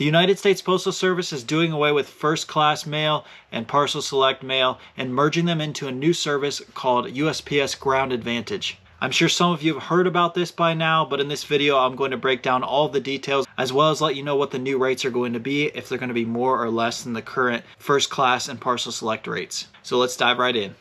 The United States Postal Service is doing away with first class mail and parcel select mail and merging them into a new service called USPS Ground Advantage. I'm sure some of you have heard about this by now, but in this video I'm going to break down all the details as well as let you know what the new rates are going to be, if they're going to be more or less than the current first class and parcel select rates. So let's dive right in.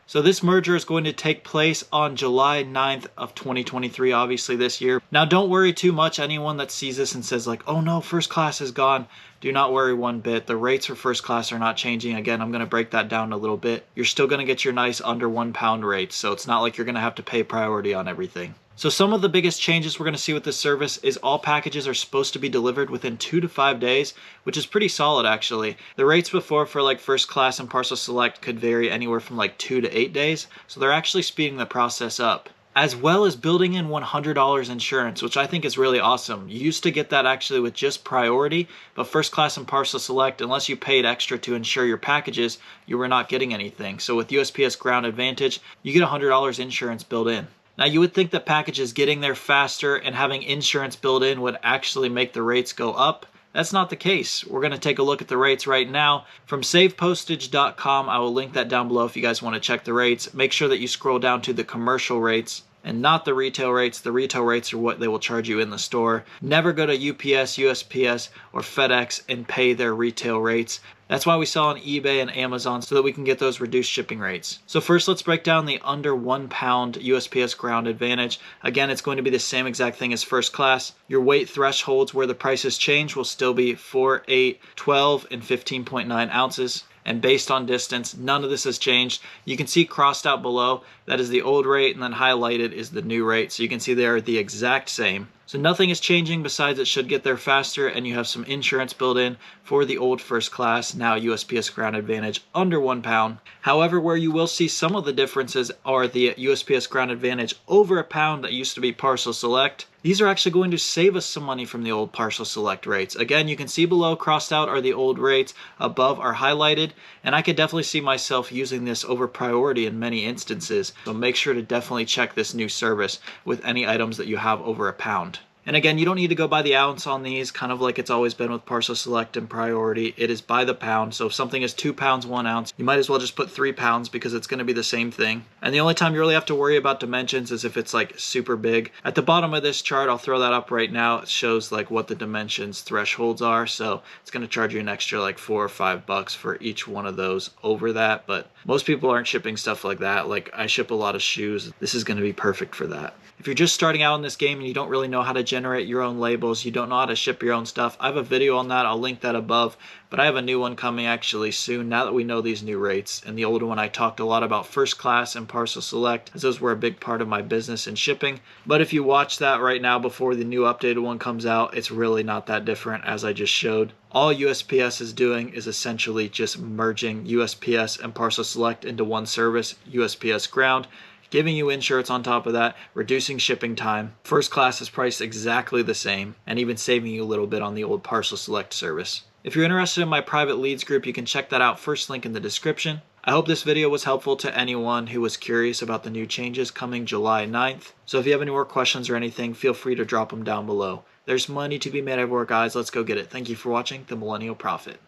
So this merger is going to take place on July 9th of 2023, obviously this year. Now don't worry too much, anyone that sees this and says like, oh no, first class is gone. Do not worry one bit. The rates for first class are not changing. Again, I'm going to break that down a little bit. You're still going to get your nice under £1 rates, so it's not like you're going to have to pay priority on everything. So some of the biggest changes we're going to see with this service is all packages are supposed to be delivered within 2 to 5 days, which is pretty solid actually. The rates before for like first class and parcel select could vary anywhere from like 2 to 8 days, so they're actually speeding the process up. As well as building in $100 insurance, which I think is really awesome. You used to get that actually with just priority, but first class and parcel select, unless you paid extra to insure your packages, you were not getting anything. So with USPS Ground Advantage, you get $100 insurance built in. Now you would think that packages getting there faster and having insurance built in would actually make the rates go up. That's not the case. We're going to take a look at the rates right now from savepostage.com. I will link that down below if you guys want to check the rates. Make sure that you scroll down to the commercial rates and not the retail rates. The retail rates are what they will charge you in the store. Never go to UPS, USPS, or FedEx and pay their retail rates. That's why we sell on eBay and Amazon, so that we can get those reduced shipping rates. So first, let's break down the under £1 USPS Ground Advantage. Again, it's going to be the same exact thing as first class. Your weight thresholds where the prices change will still be 4, 8, 12, and 15.9 ounces. And based on distance, none of this has changed. You can see crossed out below, that is the old rate, and then highlighted is the new rate. So you can see they are the exact same. So nothing is changing besides it should get there faster, and you have some insurance built in for the old first class, now USPS Ground Advantage under £1. However, where you will see some of the differences are the USPS Ground Advantage over £1 that used to be parcel select. These are actually going to save us some money from the old parcel select rates. Again, you can see below crossed out are the old rates, above are highlighted, and I could definitely see myself using this over priority in many instances. So make sure to definitely check this new service with any items that you have over £1. And again, you don't need to go by the ounce on these, kind of like it's always been with parcel select and priority. It is by the pound. So if something is 2 pounds, 1 ounce, you might as well just put 3 pounds because it's going to be the same thing. And the only time you really have to worry about dimensions is if it's like super big. At the bottom of this chart, I'll throw that up right now. It shows like what the dimensions thresholds are. So it's going to charge you an extra like $4 or $5 for each one of those over that. But most people aren't shipping stuff like that. Like I ship a lot of shoes. This is going to be perfect for that. If you're just starting out in this game and you don't really know how to generate your own labels, you don't know how to ship your own stuff, I have a video on that. I'll link that above. But I have a new one coming actually soon now that we know these new rates. And the old one I talked a lot about first class and parcel select, as those were a big part of my business and shipping. But if you watch that right now before the new updated one comes out, it's really not that different as I just showed. All USPS is doing is essentially just merging USPS and parcel select into one service, USPS Ground, giving you insurance on top of that, reducing shipping time. First class is priced exactly the same, and even saving you a little bit on the old parcel select service. If you're interested in my private leads group, you can check that out, first link in the description. I hope this video was helpful to anyone who was curious about the new changes coming July 9th. So if you have any more questions or anything, feel free to drop them down below. There's money to be made everywhere, guys. Let's go get it. Thank you for watching The Millennial Prophet.